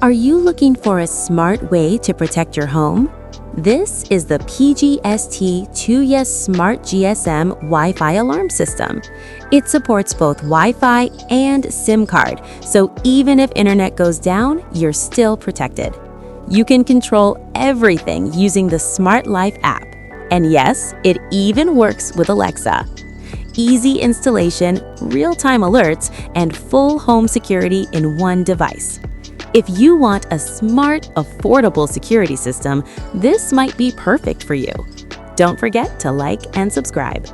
Are you looking for a smart way to protect your home? This is the PGST Tuya Smart GSM Wi-Fi alarm system. It supports both Wi-Fi and SIM card, so even if internet goes down, you're still protected. You can control everything using the Smart Life app. And yes, it even works with Alexa. Easy installation, real-time alerts, and full home security in one device. If you want a smart, affordable security system, this might be perfect for you. Don't forget to like and subscribe.